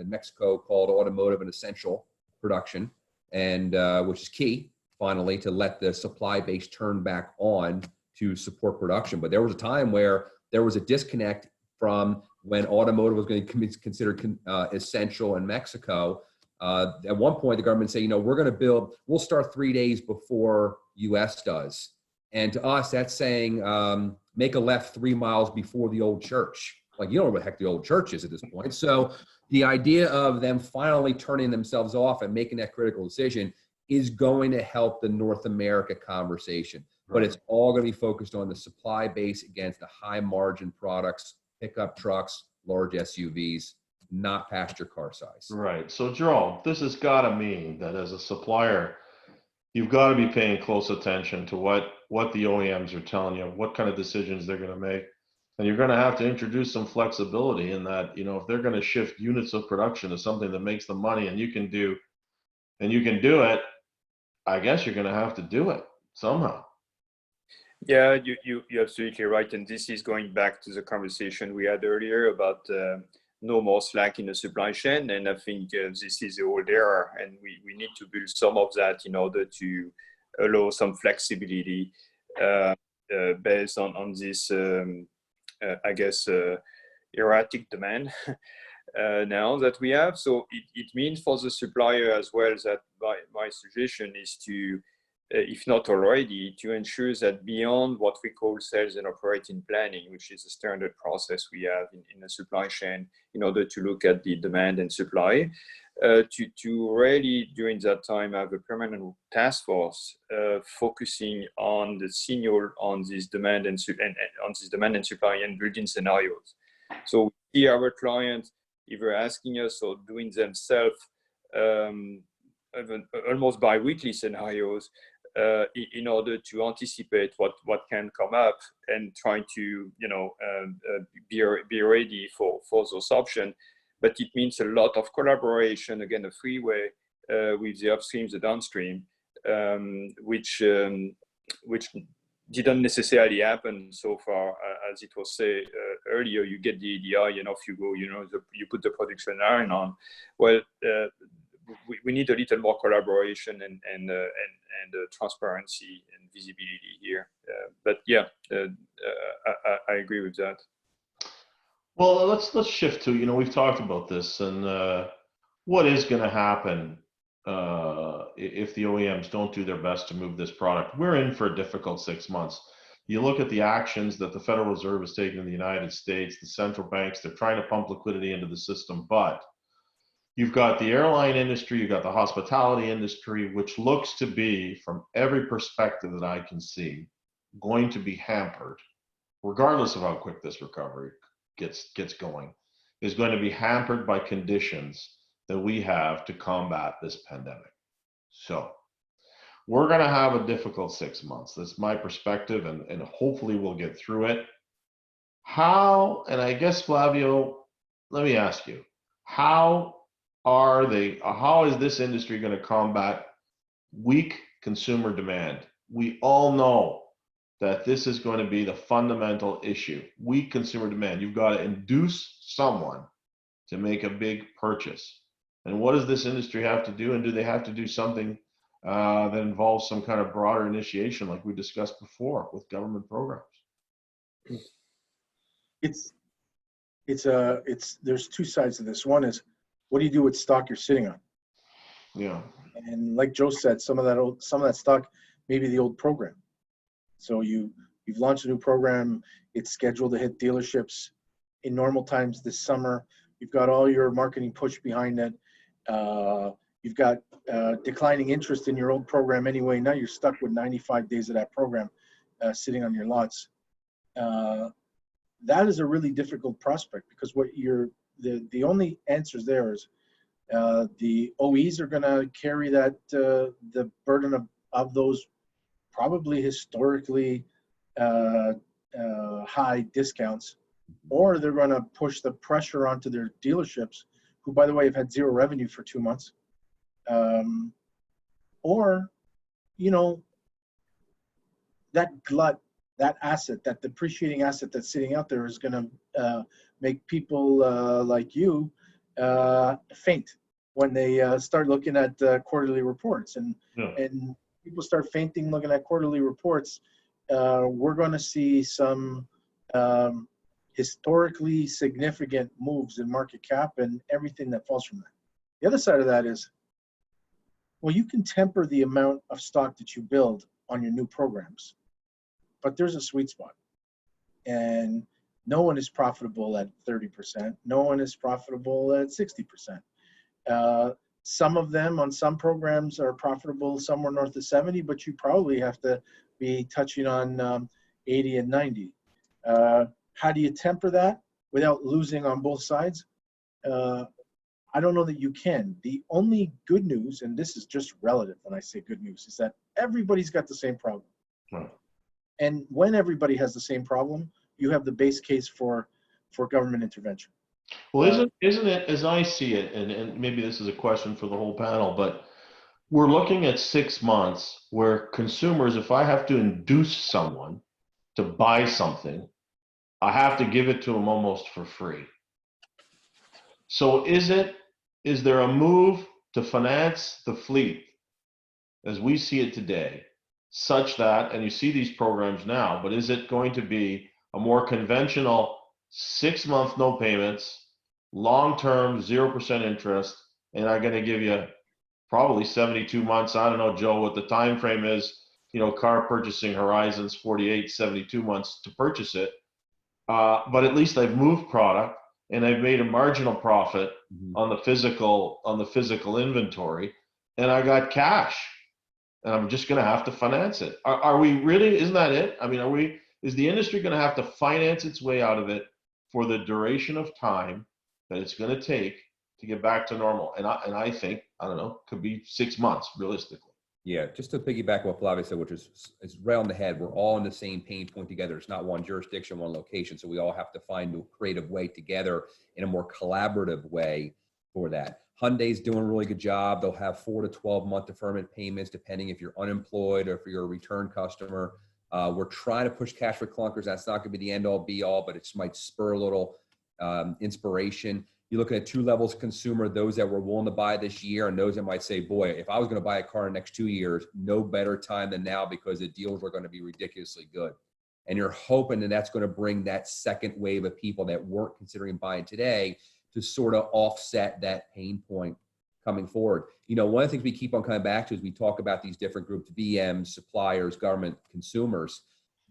Mexico called automotive an essential production, and which is key, finally, to let the supply base turn back on to support production. But there was a time where there was a disconnect from when automotive was going to be considered essential in Mexico. At one point, the government said, you know, we'll start 3 days before US does. And to us, that's saying make a left 3 miles before the old church. Like, you don't know what the heck the old church is at this point. So the idea of them finally turning themselves off and making that critical decision is going to help the North America conversation. But it's all going to be focused on the supply base against the high margin products, pickup trucks, large SUVs, not passenger car size. Right. So, Jerome, this has got to mean that as a supplier, you've got to be paying close attention to what the OEMs are telling you, what kind of decisions they're going to make. And you're going to have to introduce some flexibility in that, you know, if they're going to shift units of production to something that makes them money and you can do it, I guess you're going to have to do it somehow. Yeah, you're absolutely right. And this is going back to the conversation we had earlier about no more slack in the supply chain. And I think this is all there. And we need to build some of that in order to allow some flexibility based on this, I guess, erratic demand now that we have. So it means for the supplier as well that my suggestion is to, if not already, to ensure that beyond what we call sales and operating planning, which is a standard process we have in the supply chain in order to look at the demand and supply, to really during that time have a permanent task force focusing on the signal on this demand and supply and building scenarios. So we see our clients either asking us or doing themselves almost bi-weekly scenarios in order to anticipate what can come up and trying to be ready for those options. But it means a lot of collaboration, again, a freeway with the upstream, the downstream, which didn't necessarily happen so far. As it was said earlier, you get the EDI and off you go, you put the production line on. Well, we need a little more collaboration and transparency and visibility here. But yeah, I agree with that. Well, let's shift to, we've talked about this and what is going to happen if the OEMs don't do their best to move this product. We're in for a difficult 6 months. You look at the actions that the Federal Reserve has taken in the United States, the central banks, they're trying to pump liquidity into the system, but you've got the airline industry, you've got the hospitality industry, which looks to be, from every perspective that I can see, going to be hampered, regardless of how quick this recovery gets going, is going to be hampered by conditions that we have to combat this pandemic. So we're going to have a difficult 6 months. That's my perspective, and hopefully we'll get through it. How, and I guess, Flavio, let me ask you, how is this industry going to combat weak consumer demand? We all know that this is going to be the fundamental issue. Weak consumer demand. You've got to induce someone to make a big purchase. And what does this industry have to do? And do they have to do something that involves some kind of broader initiation like we discussed before with government programs? There's two sides to this. One is, what do you do with stock you're sitting on? Yeah. And like Joe said, some of that stock may be the old program. So you've launched a new program. It's scheduled to hit dealerships in normal times this summer. You've got all your marketing push behind it. You've got declining interest in your old program anyway. Now you're stuck with 95 days of that program sitting on your lots. That is a really difficult prospect, because the only answers there is the OEs are going to carry that the burden of those probably historically high discounts, or they're going to push the pressure onto their dealerships, who, by the way, have had zero revenue for 2 months. Or, that glut, that asset, that depreciating asset that's sitting out there is going to make people like you faint when they start looking at quarterly reports. And people start fainting looking at quarterly reports. We're going to see some historically significant moves in market cap and everything that falls from that. The other side of that is, well, you can temper the amount of stock that you build on your new programs, but there's a sweet spot. And no one is profitable at 30%. No one is profitable at 60%. Some of them on some programs are profitable somewhere north of 70, but you probably have to be touching on 80 and 90. How do you temper that without losing on both sides? I don't know that you can. The only good news, and this is just relative when I say good news, is that everybody's got the same problem. Right. And when everybody has the same problem, you have the base case for government intervention. Well, isn't it, as I see it, and maybe this is a question for the whole panel, but we're looking at 6 months where consumers, if I have to induce someone to buy something, I have to give it to them almost for free. So is there a move to finance the fleet as we see it today, such that, and you see these programs now, but is it going to be a more conventional 6 month no payments, long-term 0% interest, and I'm going to give you probably 72 months. I don't know, Joe, what the time frame is, car purchasing horizons, 48, 72 months to purchase it. But at least I've moved product and I've made a marginal profit on the physical inventory, and I got cash, and I'm just going to have to finance it. Are we really? Isn't that it? I mean, is the industry going to have to finance its way out of it for the duration of time that it's going to take to get back to normal? And I think, I don't know, could be 6 months realistically. Yeah, just to piggyback what Flavio said, which is right on the head. We're all in the same pain point together. It's not one jurisdiction, one location. So we all have to find a creative way together in a more collaborative way for that. Hyundai's doing a really good job. They'll have 4 to 12-month deferment payments, depending if you're unemployed or if you're a return customer. We're trying to push cash for clunkers. That's not going to be the end-all, be-all, but it might spur a little inspiration. You're looking at 2 levels of consumer, those that were willing to buy this year and those that might say, boy, if I was going to buy a car in the next 2 years, no better time than now because the deals are going to be ridiculously good. And you're hoping that that's going to bring that second wave of people that weren't considering buying today to sort of offset that pain point coming forward. You know, one of the things we keep on coming back to is we talk about these different groups, VMs, suppliers, government, consumers,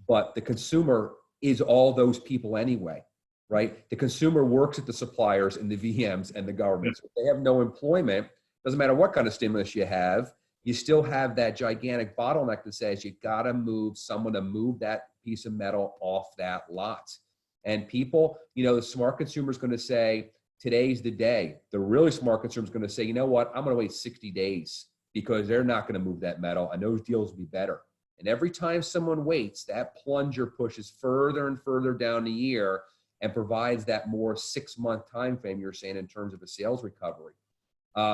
but the consumer is all those people anyway. Right? The consumer works at the suppliers and the VMs and the government. So if they have no employment, doesn't matter what kind of stimulus you have, you still have that gigantic bottleneck that says you got to move someone to move that piece of metal off that lot. And people, you know, the smart consumer is going to say, today's the day. The really smart consumer is going to say, you know what, I'm going to wait 60 days because they're not going to move that metal and those deals will be better. And every time someone waits, that plunger pushes further and further down the year and provides that more 6-month time frame you're saying in terms of a sales recovery.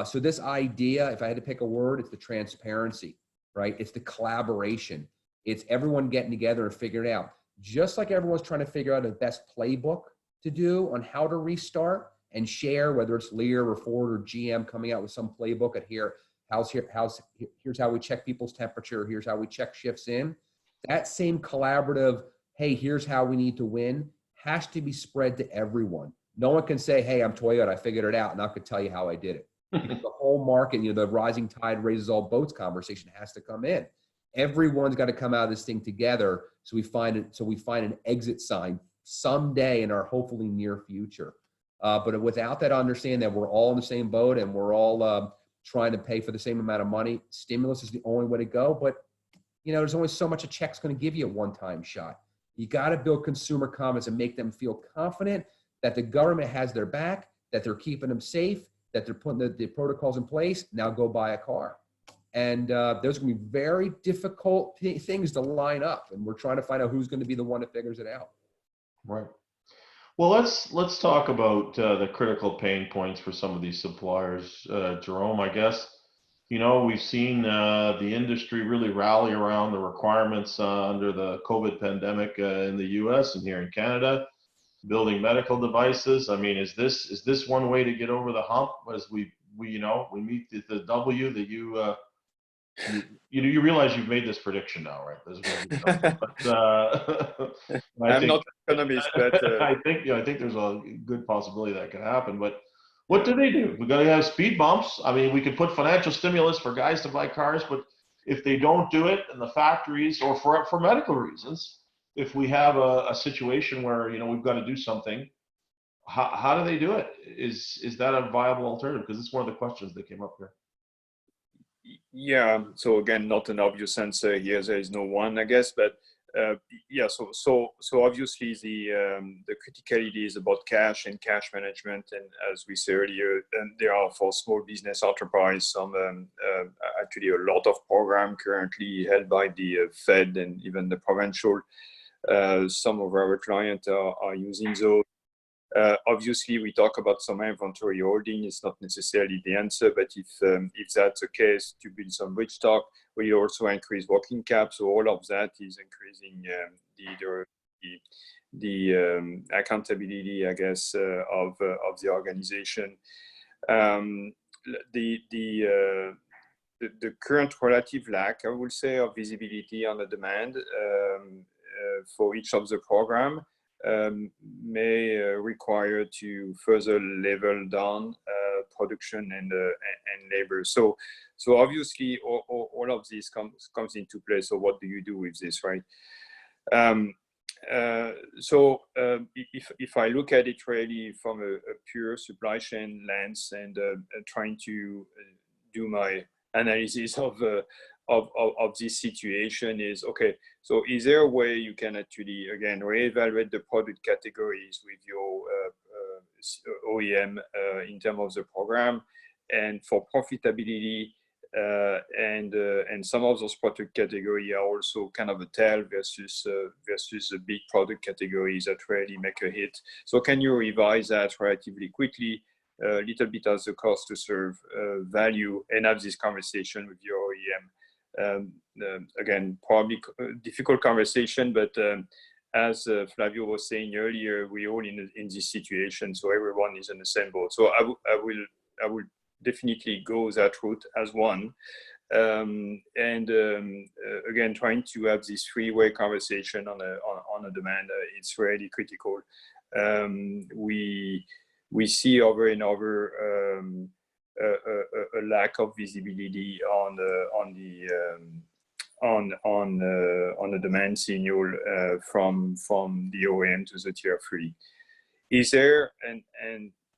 So this idea, if I had to pick a word, it's the transparency, right? It's the collaboration. It's everyone getting together and figuring it out. Just like everyone's trying to figure out the best playbook to do on how to restart and share, whether it's Lear or Ford or GM coming out with some playbook at here's how we check people's temperature, here's how we check shifts in. That same collaborative, hey, here's how we need to win, has to be spread to everyone. No one can say, hey, I'm Toyota, I figured it out, and I could tell you how I did it. Because the whole market, you know, the rising tide raises all boats conversation has to come in. Everyone's got to come out of this thing together so we find an exit sign someday in our hopefully near future. But without that understanding that we're all in the same boat and we're all trying to pay for the same amount of money, stimulus is the only way to go. But, you know, there's only so much a check's going to give you a one-time shot. You got to build consumer confidence and make them feel confident that the government has their back, that they're keeping them safe, that they're putting the protocols in place. Now go buy a car. And those are going to be very difficult things to line up. And we're trying to find out who's going to be the one that figures it out. Right. Well, let's talk about the critical pain points for some of these suppliers. Jérôme, I guess, you know, we've seen the industry really rally around the requirements under the COVID pandemic in the U.S. and here in Canada, building medical devices. I mean, is this one way to get over the hump as we meet the W that you realize you've made this prediction now, right? There's going to be something. But, I'm not an economist, but I think there's a good possibility that could happen. But what do? We got to have speed bumps. I mean, we could put financial stimulus for guys to buy cars, but if they don't do it in the factories or for medical reasons, if we have a situation where, you know, we've got to do something, how do they do it? Is that a viable alternative? Because it's one of the questions that came up here. Yeah, so again, not an obvious answer here. There is no one, I guess, but yeah. So obviously the criticality is about cash and cash management, and as we said earlier, and there are for small business enterprise some actually a lot of program currently held by the Fed and even the provincial. Some of our clients are using those. Obviously, we talk about some inventory holding. It's not necessarily the answer, but if that's the case, to build some bridge stock, we also increase working cap. So all of that is increasing the accountability, I guess, of the organization. The current relative lack, I would say, of visibility on the demand for each of the program may require to further level down production and labor. So obviously all of this comes into play. So what do you do with this, right? If I look at it really from a pure supply chain lens and trying to do my analysis of this situation is, okay, so is there a way you can actually, again, reevaluate the product categories with your OEM in terms of the program, and for profitability and and some of those product categories are also kind of a tail versus the big product categories that really make a hit. So can you revise that relatively quickly, a little bit as the cost to serve value, and have this conversation with your OEM? Again, probably a difficult conversation, but as Flavio was saying earlier, we're all in this situation, so everyone is in the same boat. So I will definitely go that route as one. Again, trying to have this three-way conversation on a demand, it's really critical. We see over and over a lack of visibility on the demand signal from the OEM to the tier 3. Is there, and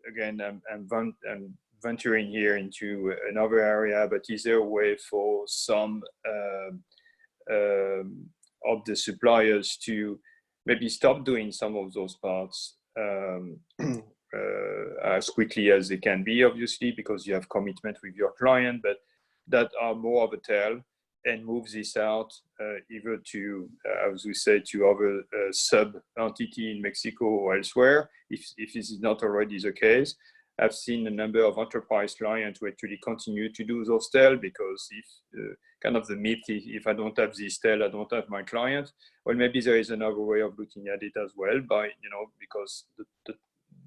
again, I'm venturing here into another area, but is there a way for some of the suppliers to maybe stop doing some of those parts as quickly as they can be, obviously, because you have commitment with your client, but that are more of a tail, and move this out either to, as we say, to other sub-entity in Mexico or elsewhere, if this is not already the case? I've seen a number of enterprise clients who actually continue to do those tail, because if kind of the myth is, if I don't have this tail, I don't have my client. Well, maybe there is another way of looking at it as well, by, because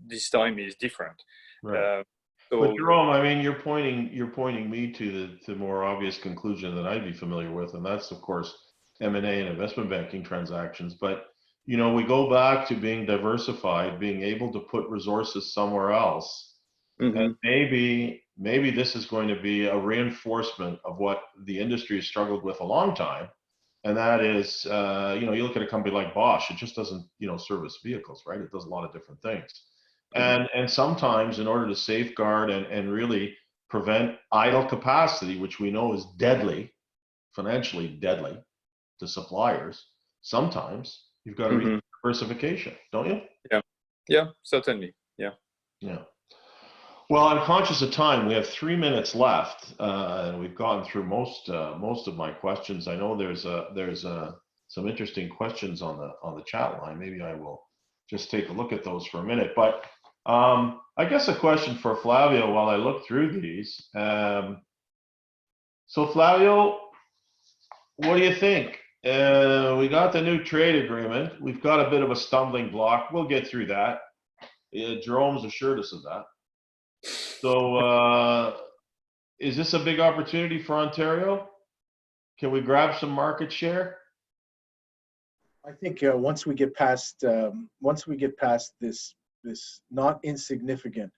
this time is different. Right. But Jérôme, I mean, you're pointing me to the more obvious conclusion that I'd be familiar with, and that's of course M&A and investment banking transactions. But we go back to being diversified, being able to put resources somewhere else, and maybe this is going to be a reinforcement of what the industry has struggled with a long time, and that is, you look at a company like Bosch, it just doesn't service vehicles, right? It does a lot of different things. And sometimes, in order to safeguard and really prevent idle capacity, which we know is deadly, financially deadly to suppliers, sometimes you've got to reach diversification, don't you? Yeah, certainly. Yeah. Well, I'm conscious of time. We have 3 minutes left, and we've gone through most of my questions. I know there's some interesting questions on the chat line. Maybe I will just take a look at those for a minute. But I guess a question for Flavio while I look through these. So Flavio, what do you think? We got the new trade agreement. We've got a bit of a stumbling block. We'll get through that. Jerome's assured us of that. So is this a big opportunity for Ontario? Can we grab some market share? I think once we get past this not insignificant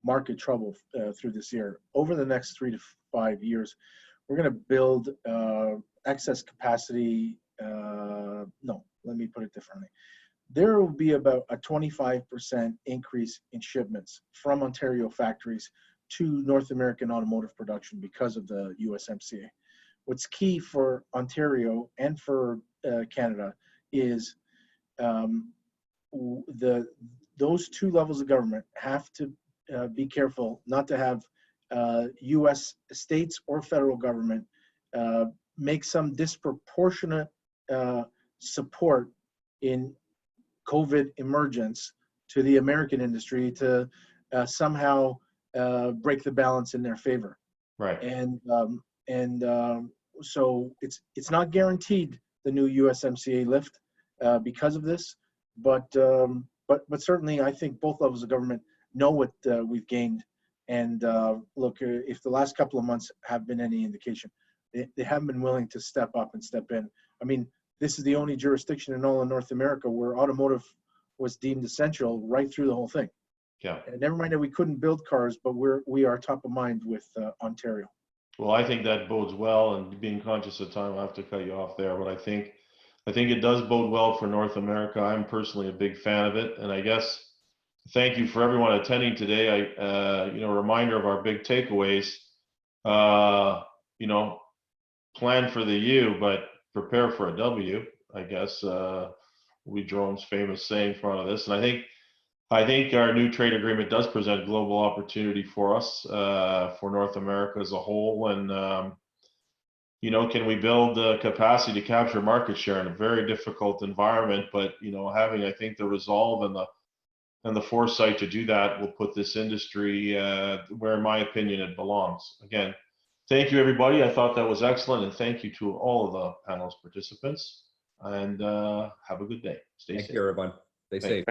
market trouble through this year, over the next 3 to 5 years, we're going to build excess capacity. No, let me put it differently. There will be about a 25% increase in shipments from Ontario factories to North American automotive production because of the USMCA. What's key for Ontario and for Canada is those two levels of government have to be careful not to have U.S. states or federal government make some disproportionate support in COVID emergence to the American industry to somehow break the balance in their favor. Right. And so it's not guaranteed the new USMCA lift because of this, but certainly I think both levels of government know what we've gained. And look, if the last couple of months have been any indication, they haven't been willing to step up and step in. I mean, this is the only jurisdiction in all of North America where automotive was deemed essential right through the whole thing. Yeah. And never mind that we couldn't build cars, but we are top of mind with Ontario. Well, I think that bodes well, and being conscious of time, I'll have to cut you off there, but I think it does bode well for North America. I'm personally a big fan of it, and I guess thank you for everyone attending today. Reminder of our big takeaways. Plan for the U, but prepare for a W, I guess, will be Jerome's famous saying in front of this. And I think our new trade agreement does present global opportunity for us, for North America as a whole. And you know, can we build the capacity to capture market share in a very difficult environment? But, you know, having, I think, the resolve and the foresight to do that will put this industry where, in my opinion, it belongs. Again, thank you, everybody. I thought that was excellent. And thank you to all of the panel's participants. And have a good day. Stay safe. Thank you, everyone. Stay safe.